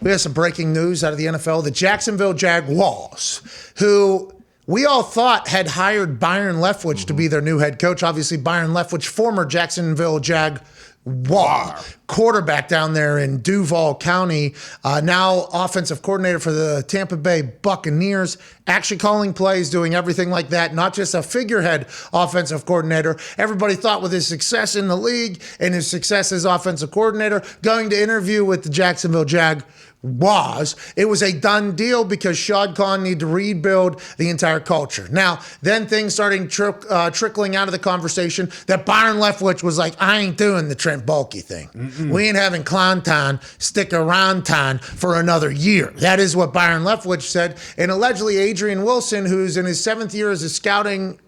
We have some breaking news out of the NFL. The Jacksonville Jaguars, who we all thought had hired Byron Leftwich to be their new head coach. Obviously, Byron Leftwich, former Jacksonville Jaguar quarterback down there in Duval County, now offensive coordinator for the Tampa Bay Buccaneers, actually calling plays, doing everything like that, not just a figurehead offensive coordinator. Everybody thought with his success in the league and his success as offensive coordinator, going to interview with the Jacksonville Jaguars, it was a done deal because Shad Khan needed to rebuild the entire culture. Now, then things starting trickling out of the conversation that Byron Leftwich was like, I ain't doing the Trent Baalke thing. We ain't having clown time, stick around time for another year. That is what Byron Leftwich said. And allegedly Adrian Wilson, who's in his 7th year as a scouting,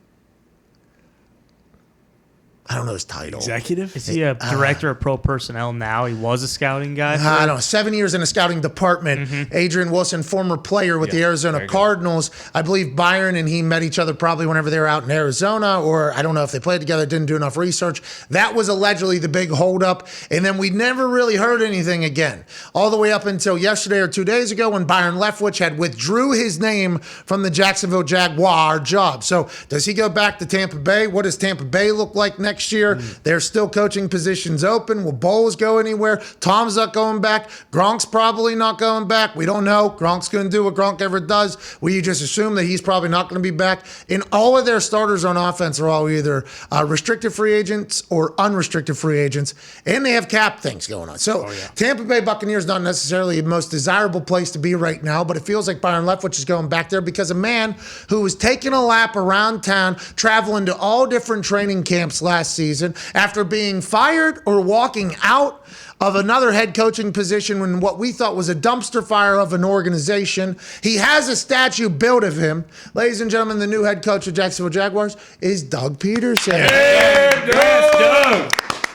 I don't know his title. Executive? Is he a director of pro personnel now? He was a scouting guy. I don't know. 7 years in the scouting department. Adrian Wilson, former player with the Arizona Cardinals. I believe Byron and he met each other probably whenever they were out in Arizona, or I don't know if they played together, didn't do enough research. That was allegedly the big holdup. And then we never really heard anything again. All the way up until yesterday or 2 days ago when Byron Leftwich had withdrew his name from the Jacksonville Jaguar job. So does he go back to Tampa Bay? What does Tampa Bay look like next year? There's still coaching positions open. Will Bowles go anywhere? Tom's not going back. Gronk's probably not going back. We don't know. Gronk's going to do what Gronk ever does. We just assume that he's probably not going to be back. And all of their starters on offense are all either restricted free agents or unrestricted free agents. And they have cap things going on. So Tampa Bay Buccaneers not necessarily the most desirable place to be right now, but it feels like Byron Leftwich is going back there because a man who was taking a lap around town, traveling to all different training camps last season, after being fired or walking out of another head coaching position in what we thought was a dumpster fire of an organization. He has a statue built of him. Ladies and gentlemen, the new head coach of Jacksonville Jaguars is Doug Pederson. Hey, Doug!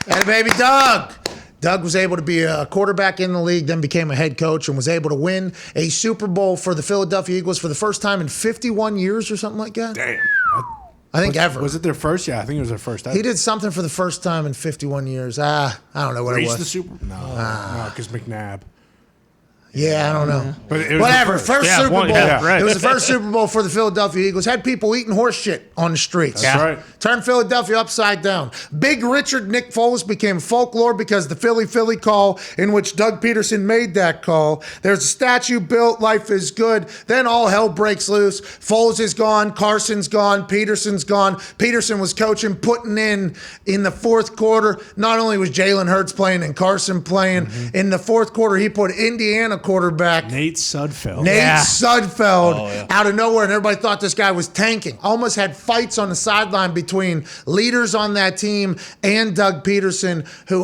And baby Doug. Doug was able to be a quarterback in the league, then became a head coach and was able to win a Super Bowl for the Philadelphia Eagles for the first time in 51 years or something like that. Damn. I think ever. Was it their first? Yeah, I think it was their first ever. He did something for the first time in 51 years. I don't know what it was. The Super Bowl? No, because McNabb. Yeah, I don't know. But it was whatever. First Super Bowl. Right. It was the first Super Bowl for the Philadelphia Eagles. Had people eating horse shit on the streets. That's right. Turned Philadelphia upside down. Big Richard Nick Foles became folklore because the Philly call in which Doug Pederson made that call. There's a statue built. Life is good. Then all hell breaks loose. Foles is gone. Carson's gone. Pederson's gone. Pederson was coaching, putting in the fourth quarter. Not only was Jalen Hurts playing and Carson playing, in the fourth quarter, he put Indiana quarterback Nate Sudfeld. Sudfeld out of nowhere, and everybody thought this guy was tanking. Almost had fights on the sideline between leaders on that team and Doug Pederson, who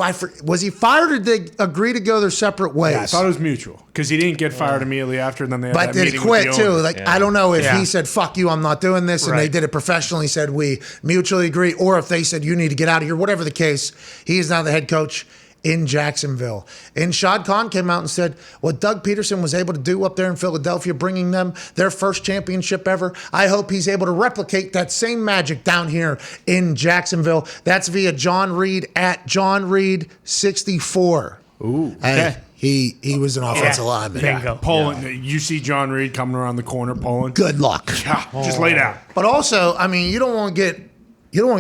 was he fired or did they agree to go their separate ways? Yeah, I thought it was mutual because he didn't get fired immediately after, and then they had but that did he meeting quit with the too? owner. Like I don't know if he said "fuck you, I'm not doing this," and they did it professionally. Said we mutually agree, or if they said you need to get out of here. Whatever the case, he is now the head coach in Jacksonville. And Shad Khan came out and said what Doug Pederson was able to do up there in Philadelphia, bringing them their first championship ever. I hope he's able to replicate that same magic down here in Jacksonville. That's via John Reed at John Reed 64. Ooh. Okay. He was an offensive lineman. Bingo. Pulling. You see John Reed coming around the corner pulling. Good luck. Just lay down. But also, I mean, you don't want to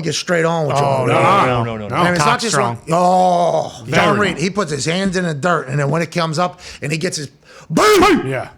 get straight on with John Reed. No. And it's not just strong. John Reed. He puts his hands in the dirt, and then when it comes up, and he gets his boom. Yeah.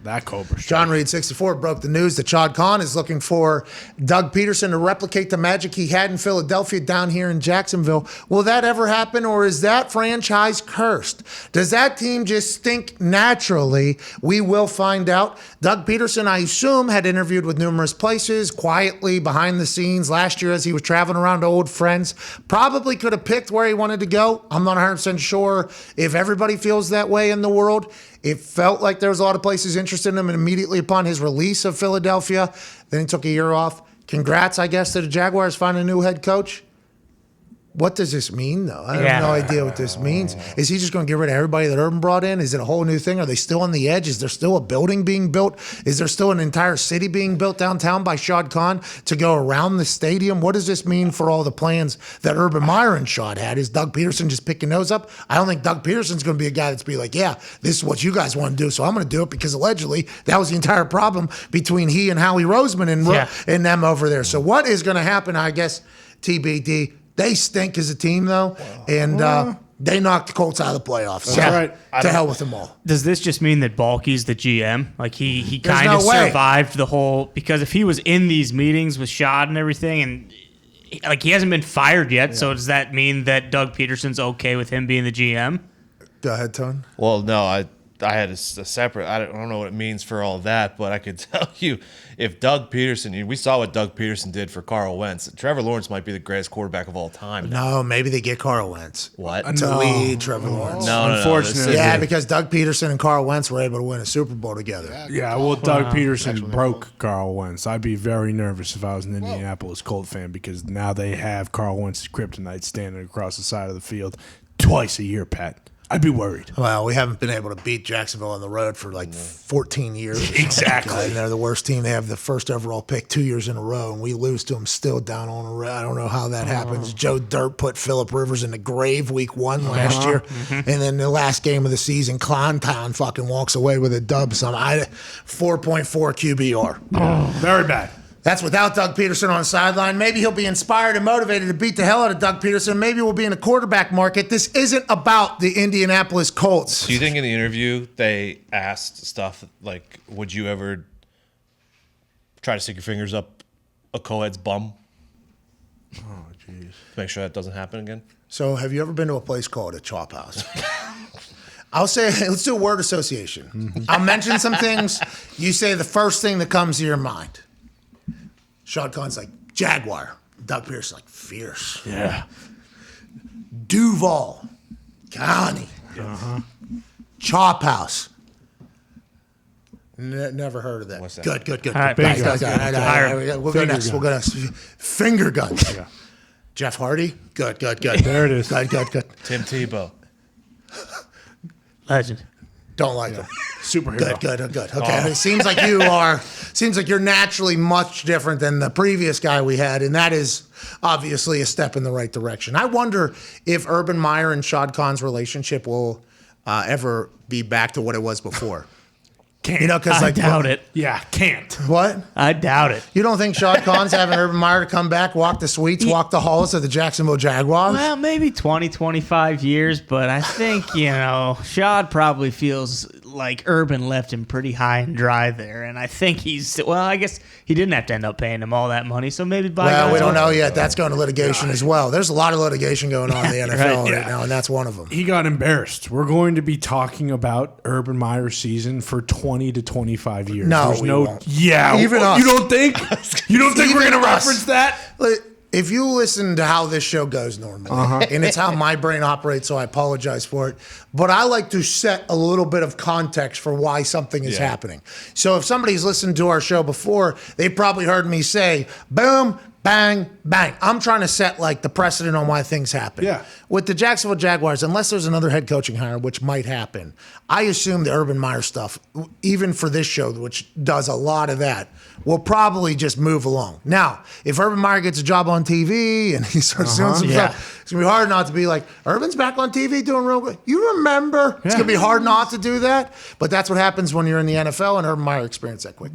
That Cobra. John Reed 64 broke the news that Shad Khan is looking for Doug Pederson to replicate the magic he had in Philadelphia down here in Jacksonville. Will that ever happen, or is that franchise cursed? Does that team just stink naturally? We will find out. Doug Pederson, I assume, had interviewed with numerous places, quietly, behind the scenes, last year as he was traveling around to old friends. Probably could have picked where he wanted to go. I'm not 100% sure if everybody feels that way in the world. It felt like there was a lot of places interested in him, and immediately upon his release of Philadelphia, then he took a year off. Congrats, I guess, to the Jaguars finding a new head coach. What does this mean, though? I have no idea what this means. Is he just going to get rid of everybody that Urban brought in? Is it a whole new thing? Are they still on the edge? Is there still a building being built? Is there still an entire city being built downtown by Shad Khan to go around the stadium? What does this mean for all the plans that Urban Meyer and Shad had? Is Doug Pederson just picking those up? I don't think Doug Pederson's going to be a guy that's be like, yeah, this is what you guys want to do, so I'm going to do it, because allegedly that was the entire problem between he and Howie Roseman and them over there. So what is going to happen, I guess, TBD. They stink as a team, though, and they knocked the Colts out of the playoffs. That's right. To hell with them all. Does this just mean that Balky's the GM? Like he kind of survived the whole, because if he was in these meetings with Shad and everything, and like he hasn't been fired yet, so does that mean that Doug Pederson's okay with him being the GM? Go ahead, Tone. Well, no, I had a separate. I don't know what it means for all that, but I could tell you, if Doug Pederson, we saw what Doug Pederson did for Carl Wentz. Trevor Lawrence might be the greatest quarterback of all time. No, maybe they get Carl Wentz. What? To lead Trevor Lawrence. No, Unfortunately. Yeah, because Doug Peterson and Carl Wentz were able to win a Super Bowl together. Yeah, well, Doug Pederson broke Carl Wentz. I'd be very nervous if I was an Indianapolis Colt fan, because now they have Carl Wentz's kryptonite standing across the side of the field twice a year, Pat. I'd be worried. Well, we haven't been able to beat Jacksonville on the road for like 14 years. Exactly. And they're the worst team. They have the first overall pick 2 years in a row, and we lose to them still down on a road. I don't know how that happens. Joe Dirt put Phillip Rivers in the grave week 1 last year. And then the last game of the season, Clowntown fucking walks away with a dub. 4.4 QBR. Very bad. That's without Doug Pederson on the sideline. Maybe he'll be inspired and motivated to beat the hell out of Doug Pederson. Maybe we'll be in a quarterback market. This isn't about the Indianapolis Colts. Do you think in the interview they asked stuff like, would you ever try to stick your fingers up a co-ed's bum? Oh, jeez. To make sure that doesn't happen again? So have you ever been to a place called a Chop House? I'll say, let's do a word association. I'll mention some things. You say the first thing that comes to your mind. Shad Khan's like, Jaguar. Doug Pederson's like, fierce. Yeah. Duval. County. Chop House. Never heard of that. What's that? Good. All right, Nice. We'll go next. gun. We'll go next. Finger guns. Yeah. Jeff Hardy. Good. There it is. Good. Tim Tebow. Legend. Don't like him. Superhero. Good. Okay, It seems like you're naturally much different than the previous guy we had, and that is obviously a step in the right direction. I wonder if Urban Meyer and Shad Khan's relationship will ever be back to what it was before. Can't. You know, because I doubt it. Yeah, can't. What? I doubt it. You don't think Shad Khan's having Urban Meyer to come back, walk the suites, walk the halls of the Jacksonville Jaguars? Well, maybe 20, 25 years, but I think, Shad probably feels like Urban left him pretty high and dry there. And I think I guess he didn't have to end up paying him all that money. So maybe Well, we don't know yet. That's going to litigation as well. There's a lot of litigation going on in the NFL right now, and that's one of them. He got embarrassed. We're going to be talking about Urban Meyer's season for 20 to 25 years. No, There's we won't. Yeah. Even us. You don't think? You don't think we're Even going to us. reference that? If you listen to how this show goes normally, and it's how my brain operates, so I apologize for it, but I like to set a little bit of context for why something is happening. So if somebody's listened to our show before, they probably heard me say, boom, bang, bang. I'm trying to set like the precedent on why things happen. Yeah. With the Jacksonville Jaguars, unless there's another head coaching hire, which might happen, I assume the Urban Meyer stuff, even for this show, which does a lot of that, will probably just move along. Now, if Urban Meyer gets a job on TV and he starts doing some stuff, it's going to be hard not to be like, Urban's back on TV doing real good. You remember? It's going to be hard not to do that. But that's what happens when you're in the NFL, and Urban Meyer experienced that quick.